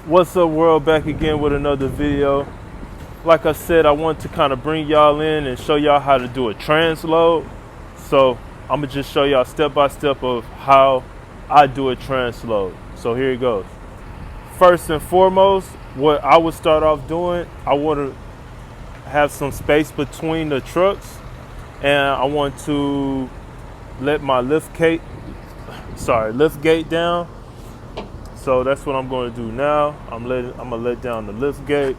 What's up, world? Back again with another video. Like I said, I want to kind of bring y'all in and show y'all how to do a transload. So I'm gonna just show y'all step by step of how I do a transload. So here it goes. First and foremost, what I would start off doing, I want to have some space between the trucks, and I want to let my lift gate down. So that's what I'm going to do now. I'm gonna let down the lift gate.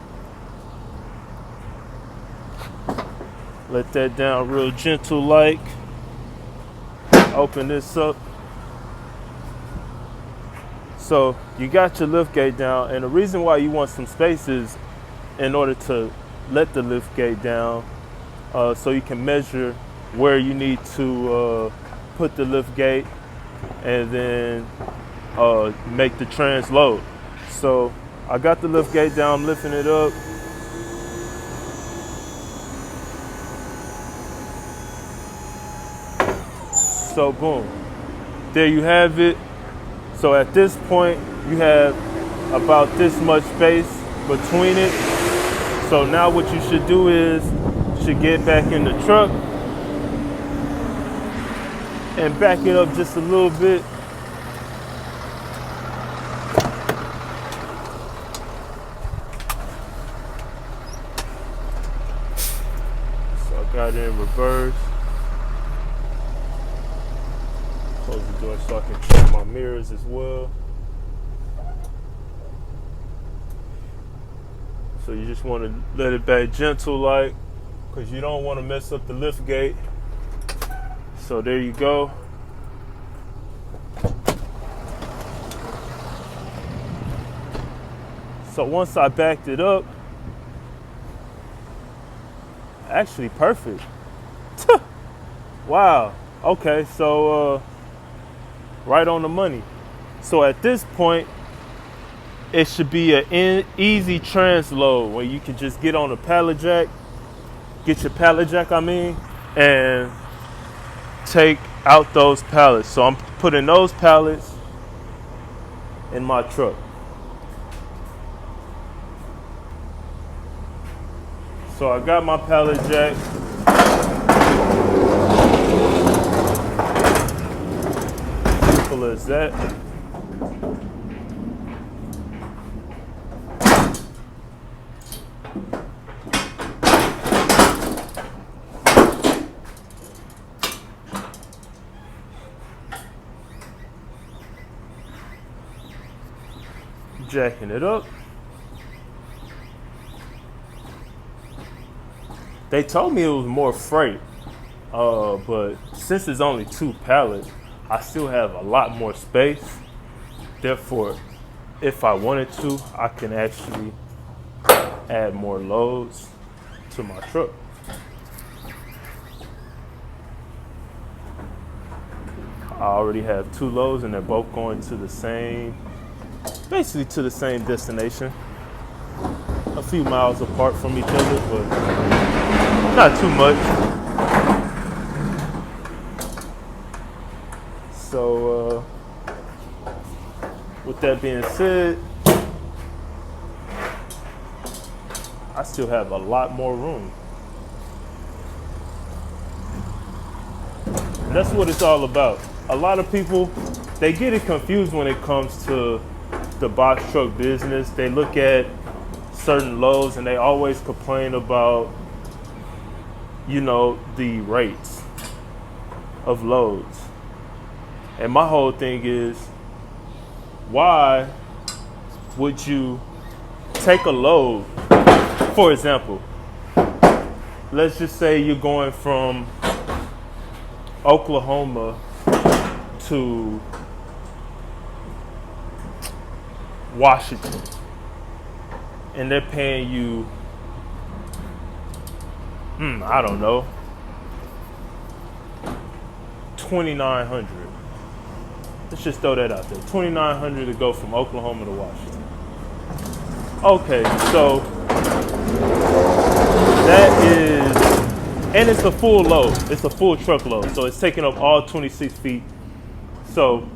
Let that down real gentle like. Open this up. So you got your lift gate down, and the reason why you want some space is in order to let the lift gate down, so you can measure where you need to put the lift gate, and then make the transload. So I got the lift gate down, I'm lifting it up. So boom, there you have it. So at this point, you have about this much space between it. So now what you should do is, you should get back in the truck and back it up just a little bit. So I got it in reverse. Close the door so I can check my mirrors as well. So you just want to let it back gentle like, because you don't want to mess up the lift gate. So there you go. So once I backed it up, actually perfect. Wow. Okay, so right on the money. So at this point, it should be an easy transload where you can just get on a pallet jack, and take out those pallets. So I'm putting those pallets in my truck. So I got my pallet jack. Simple as that. Jacking it up. They told me it was more freight, but since it's only 2 pallets, I still have a lot more space. Therefore, if I wanted to, I can actually add more loads to my truck. I already have 2 loads, and they're both going to the same, basically to the same destination. A few miles apart from each other, but not too much. So with that being said, I still have a lot more room. And that's what it's all about. A lot of people, they get it confused when it comes to the box truck business. They look at certain loads and they always complain about, you know, the rates of loads. And my whole thing is, why would you take a load? For example, let's just say you're going from Oklahoma to Washington, and they're paying you, I don't know, $2,900. Let's just throw that out there. $2,900 to go from Oklahoma to Washington. Okay, so that is, and it's a full load. It's a full truckload. So it's taking up all 26 feet. So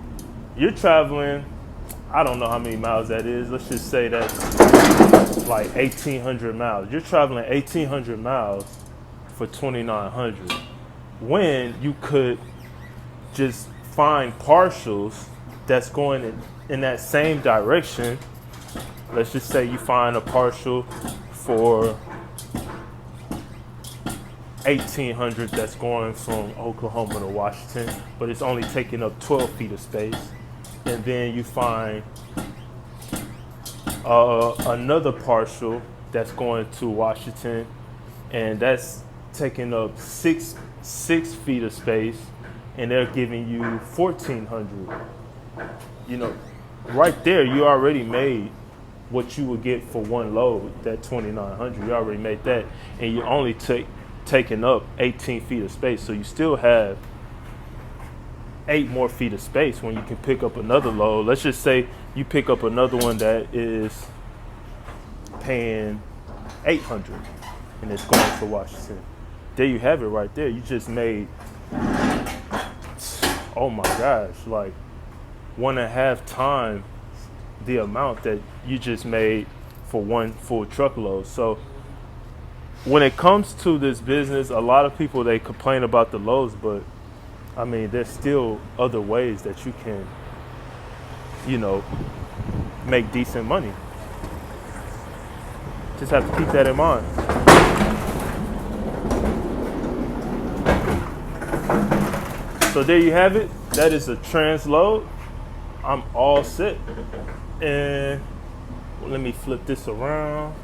you're traveling I don't know how many miles that is. Let's just say that's like 1,800 miles. You're traveling 1,800 miles for 2,900 when you could just find partials that's going in that same direction. Let's just say you find a partial for 1,800 that's going from Oklahoma to Washington, but it's only taking up 12 feet of space. And then you find another partial that's going to Washington, and that's taking up six feet of space, and they're giving you 1,400. You know, right there, you already made what you would get for one load, that 2,900. You already made that, and you only taking up 18 feet of space. So you still have 8 more feet of space when you can pick up another load. Let's just say you pick up another one that is paying 800 and it's going to Washington. There you have it right there. You just made, oh my gosh, like 1.5 times the amount that you just made for one full truckload. So when it comes to this business, a lot of people, they complain about the loads, but I mean, there's still other ways that you can, you know, make decent money. Just have to keep that in mind. So there you have it. That is a Transload. I'm all set. And let me flip this around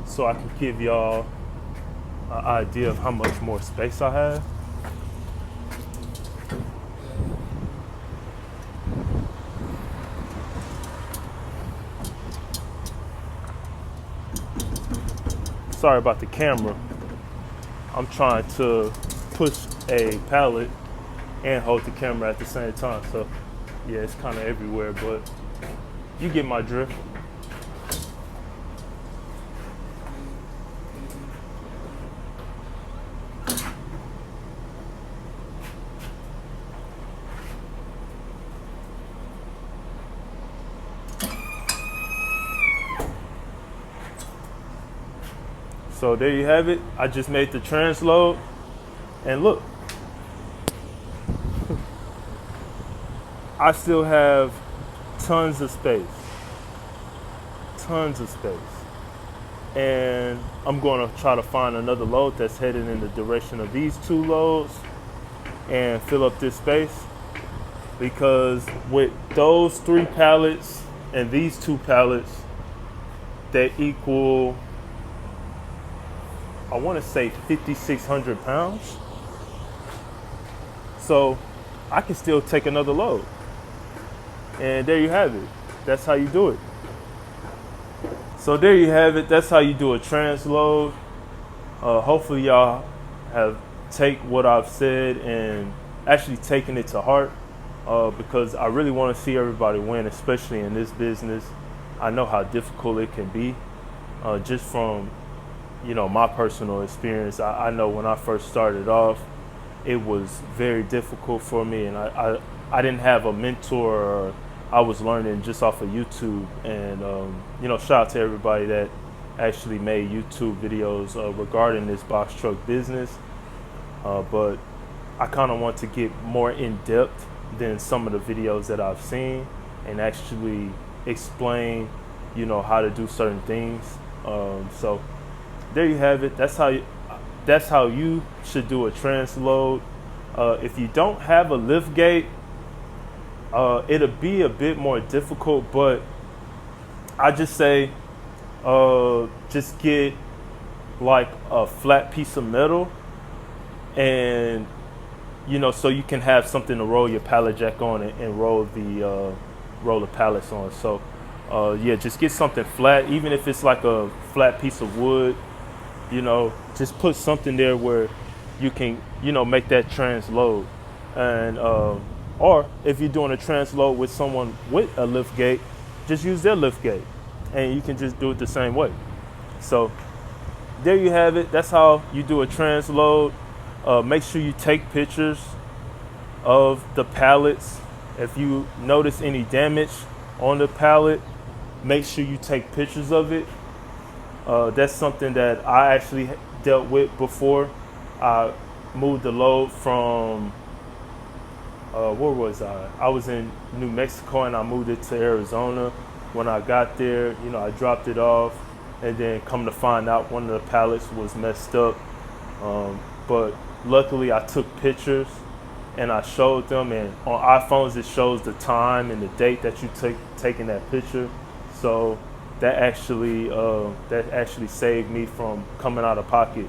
so I can give y'all an idea of how much more space I have. Sorry about the camera. I'm trying to push a pallet and hold the camera at the same time. So yeah, it's kind of everywhere, but you get my drift. So there you have it. I just made the Transload, and look, I still have tons of space, and I'm going to try to find another load that's headed in the direction of these 2 loads and fill up this space, because with those 3 pallets and these 2 pallets, they equal, I want to say 5,600 pounds. So I can still take another load. And there you have it. That's how you do it. So there you have it. That's how you do a Transload. Hopefully y'all have take what I've said and actually taken it to heart, because I really want to see everybody win, especially in this business. I know how difficult it can be, just from, you know, my personal experience. I know when I first started off, it was very difficult for me, and I didn't have a mentor, or I was learning just off of YouTube. And you know, shout out to everybody that actually made YouTube videos regarding this box truck business. But I kind of want to get more in depth than some of the videos that I've seen, and actually explain, you know, how to do certain things. So there you have it. That's how you should do a Transload. If you don't have a lift gate, it'll be a bit more difficult, but I just say just get like a flat piece of metal, and you know, so you can have something to roll your pallet jack on and roll the pallets on. So yeah, just get something flat, even if it's like a flat piece of wood. You know, just put something there where you can, you know, make that Transload. And or if you're doing a Transload with someone with a lift gate, just use their lift gate, and you can just do it the same way. So there you have it. That's how you do a Transload. Make sure you take pictures of the pallets. If you notice any damage, on the pallet, make sure you take pictures of it. That's something that I actually dealt with before. I moved the load from where was I? I was in New Mexico and I moved it to Arizona. When I got there, I dropped it off, and then come to find out one of the pallets was messed up. But luckily, I took pictures and I showed them. And on iPhones, it shows the time and the date that you taking that picture. So that actually saved me from coming out of pocket.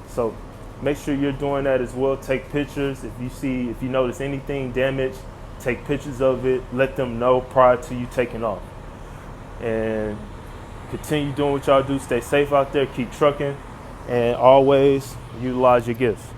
So make sure you're doing that as well. Take pictures. If you notice anything damaged, take pictures of it. Let them know prior to you taking off. And continue doing what y'all do. Stay safe out there. Keep trucking. And always utilize your gifts.